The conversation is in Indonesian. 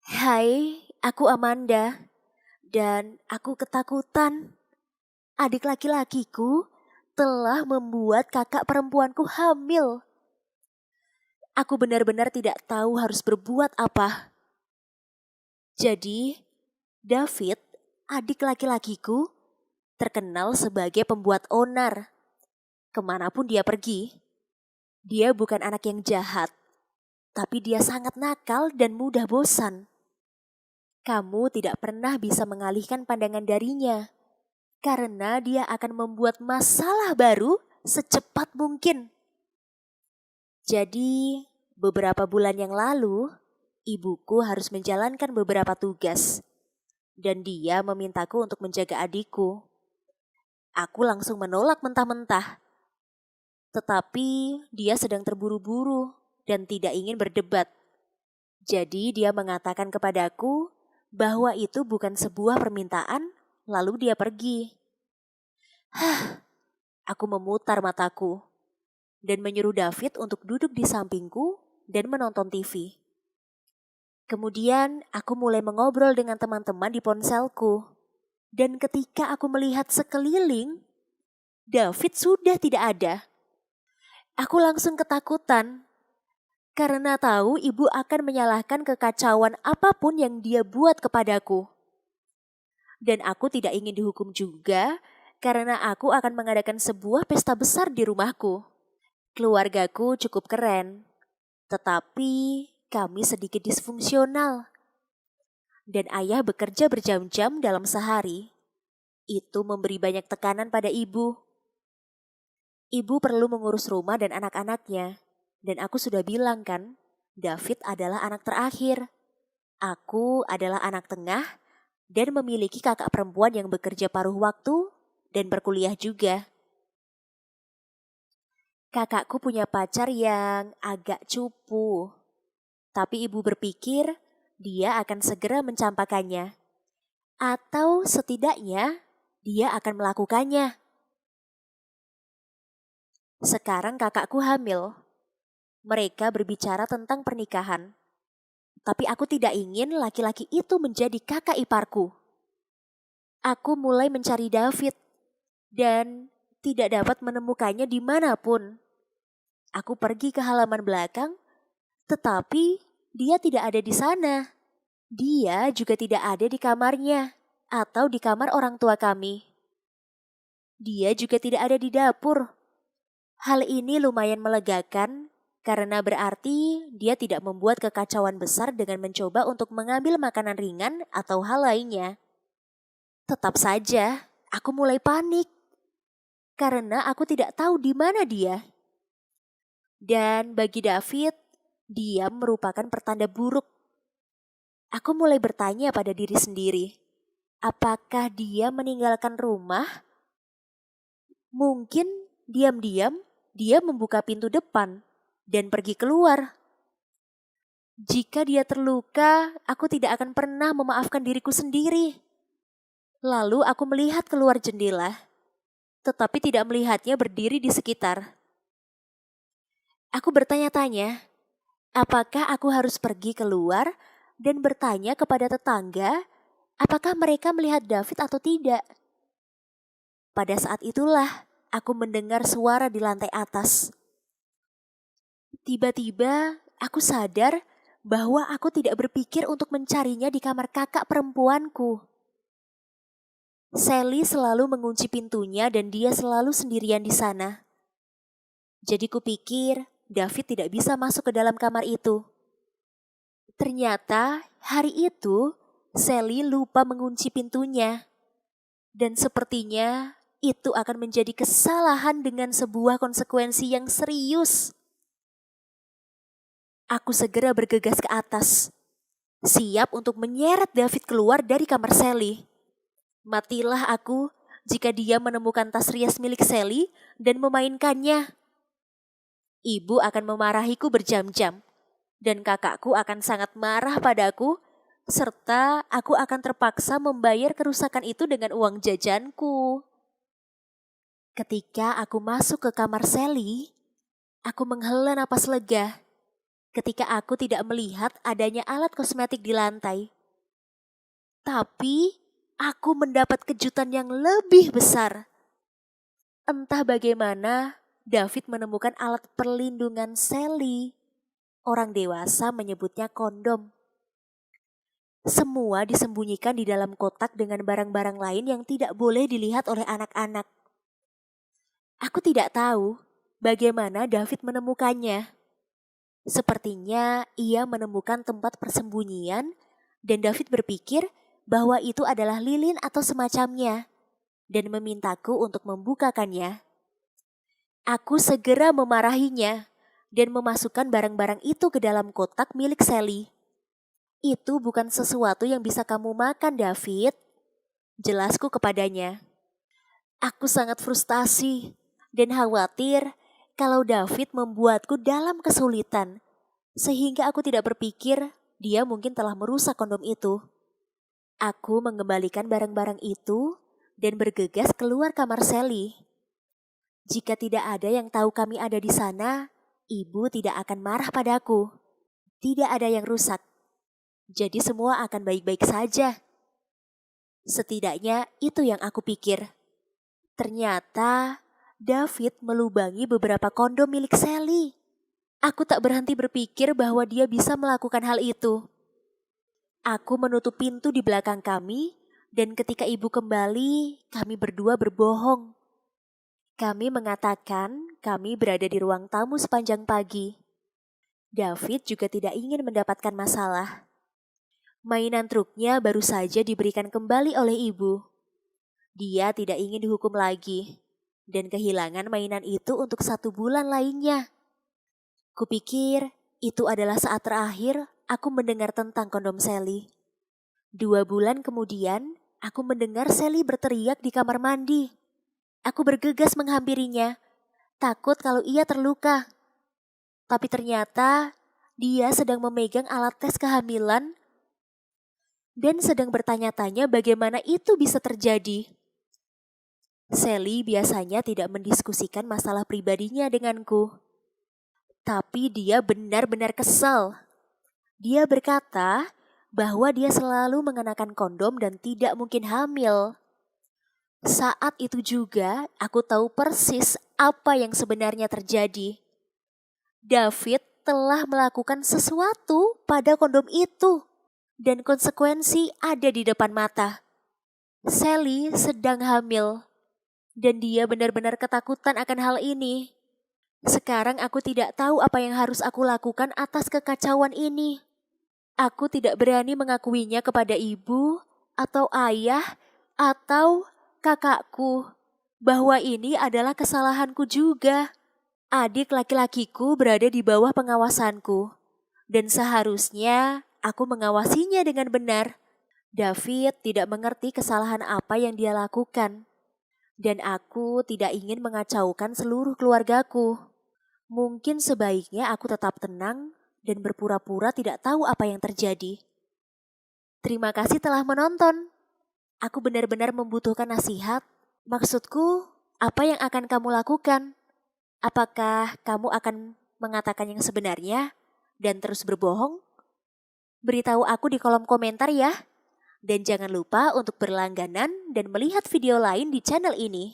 Hai, aku Amanda dan aku ketakutan. Adik laki-lakiku telah membuat kakak perempuanku hamil. Aku benar-benar tidak tahu harus berbuat apa. Jadi, David, adik laki-lakiku, terkenal sebagai pembuat onar. Kemanapun dia pergi, dia bukan anak yang jahat, tapi dia sangat nakal dan mudah bosan. Kamu tidak pernah bisa mengalihkan pandangan darinya. Karena dia akan membuat masalah baru secepat mungkin. Jadi, beberapa bulan yang lalu, ibuku harus menjalankan beberapa tugas. Dan dia memintaku untuk menjaga adikku. Aku langsung menolak mentah-mentah. Tetapi dia sedang terburu-buru dan tidak ingin berdebat. Jadi dia mengatakan kepadaku bahwa itu bukan sebuah permintaan, lalu dia pergi. Aku memutar mataku dan menyuruh David untuk duduk di sampingku dan menonton TV. Kemudian aku mulai mengobrol dengan teman-teman di ponselku. Dan ketika aku melihat sekeliling, David sudah tidak ada. Aku langsung ketakutan karena tahu ibu akan menyalahkan kekacauan apapun yang dia buat kepadaku. Dan aku tidak ingin dihukum juga karena aku akan mengadakan sebuah pesta besar di rumahku. Keluargaku cukup keren, tetapi kami sedikit disfungsional. Dan ayah bekerja berjam-jam dalam sehari. Itu memberi banyak tekanan pada ibu. Ibu perlu mengurus rumah dan anak-anaknya. Dan aku sudah bilang kan, David adalah anak terakhir. Aku adalah anak tengah dan memiliki kakak perempuan yang bekerja paruh waktu dan berkuliah juga. Kakakku punya pacar yang agak cupu. Tapi ibu berpikir dia akan segera mencampakkannya. Atau setidaknya dia akan melakukannya. Sekarang kakakku hamil. Mereka berbicara tentang pernikahan. Tapi aku tidak ingin laki-laki itu menjadi kakak iparku. Aku mulai mencari David dan tidak dapat menemukannya dimanapun. Aku pergi ke halaman belakang, tetapi dia tidak ada di sana. Dia juga tidak ada di kamarnya atau di kamar orang tua kami. Dia juga tidak ada di dapur. Hal ini lumayan melegakan karena berarti dia tidak membuat kekacauan besar dengan mencoba untuk mengambil makanan ringan atau hal lainnya. Tetap saja, aku mulai panik karena aku tidak tahu di mana dia. Dan bagi David, dia merupakan pertanda buruk. Aku mulai bertanya pada diri sendiri, apakah dia meninggalkan rumah? Mungkin diam-diam dia membuka pintu depan dan pergi keluar. Jika dia terluka, aku tidak akan pernah memaafkan diriku sendiri. Lalu aku melihat keluar jendela, tetapi tidak melihatnya berdiri di sekitar. Aku bertanya-tanya, apakah aku harus pergi keluar dan bertanya kepada tetangga, apakah mereka melihat David atau tidak? Pada saat itulah aku mendengar suara di lantai atas. Tiba-tiba aku sadar bahwa aku tidak berpikir untuk mencarinya di kamar kakak perempuanku. Sally selalu mengunci pintunya dan dia selalu sendirian di sana. Jadi kupikir David tidak bisa masuk ke dalam kamar itu. Ternyata hari itu Sally lupa mengunci pintunya. Dan sepertinya itu akan menjadi kesalahan dengan sebuah konsekuensi yang serius. Aku segera bergegas ke atas, siap untuk menyeret David keluar dari kamar Sally. Matilah aku jika dia menemukan tas rias milik Sally dan memainkannya. Ibu akan memarahiku berjam-jam, dan kakakku akan sangat marah padaku, serta aku akan terpaksa membayar kerusakan itu dengan uang jajanku. Ketika aku masuk ke kamar Sally, aku menghela napas lega ketika aku tidak melihat adanya alat kosmetik di lantai. Tapi aku mendapat kejutan yang lebih besar. Entah bagaimana, David menemukan alat perlindungan Sally. Orang dewasa menyebutnya kondom. Semua disembunyikan di dalam kotak dengan barang-barang lain yang tidak boleh dilihat oleh anak-anak. Aku tidak tahu bagaimana David menemukannya. Sepertinya ia menemukan tempat persembunyian dan David berpikir bahwa itu adalah lilin atau semacamnya dan memintaku untuk membukakannya. Aku segera memarahinya dan memasukkan barang-barang itu ke dalam kotak milik Sally. Itu bukan sesuatu yang bisa kamu makan, David. Jelasku kepadanya. Aku sangat frustasi dan khawatir kalau David membuatku dalam kesulitan. Sehingga aku tidak berpikir dia mungkin telah merusak kondom itu. Aku mengembalikan barang-barang itu dan bergegas keluar kamar Sally. Jika tidak ada yang tahu kami ada di sana, ibu tidak akan marah padaku. Tidak ada yang rusak. Jadi semua akan baik-baik saja. Setidaknya itu yang aku pikir. Ternyata David melubangi beberapa kondom milik Sally. Aku tak berhenti berpikir bahwa dia bisa melakukan hal itu. Aku menutup pintu di belakang kami dan ketika ibu kembali, kami berdua berbohong. Kami mengatakan kami berada di ruang tamu sepanjang pagi. David juga tidak ingin mendapatkan masalah. Mainan truknya baru saja diberikan kembali oleh ibu. Dia tidak ingin dihukum lagi dan kehilangan mainan itu untuk 1 bulan lainnya. Kupikir itu adalah saat terakhir aku mendengar tentang kondom Sally. 2 bulan kemudian, aku mendengar Sally berteriak di kamar mandi. Aku bergegas menghampirinya, takut kalau ia terluka. Tapi ternyata dia sedang memegang alat tes kehamilan dan sedang bertanya-tanya bagaimana itu bisa terjadi. Sally biasanya tidak mendiskusikan masalah pribadinya denganku. Tapi dia benar-benar kesal. Dia berkata bahwa dia selalu mengenakan kondom dan tidak mungkin hamil. Saat itu juga aku tahu persis apa yang sebenarnya terjadi. David telah melakukan sesuatu pada kondom itu. Dan konsekuensi ada di depan mata. Sally sedang hamil. Dan dia benar-benar ketakutan akan hal ini. Sekarang aku tidak tahu apa yang harus aku lakukan atas kekacauan ini. Aku tidak berani mengakuinya kepada ibu, atau ayah, atau kakakku. Bahwa ini adalah kesalahanku juga. Adik laki-lakiku berada di bawah pengawasanku. Dan seharusnya aku mengawasinya dengan benar. David tidak mengerti kesalahan apa yang dia lakukan. Dan aku tidak ingin mengacaukan seluruh keluargaku. Mungkin sebaiknya aku tetap tenang dan berpura-pura tidak tahu apa yang terjadi. Terima kasih telah menonton. Aku benar-benar membutuhkan nasihat. Maksudku, apa yang akan kamu lakukan? Apakah kamu akan mengatakan yang sebenarnya dan terus berbohong? Beritahu aku di kolom komentar ya. Dan jangan lupa untuk berlangganan dan melihat video lain di channel ini.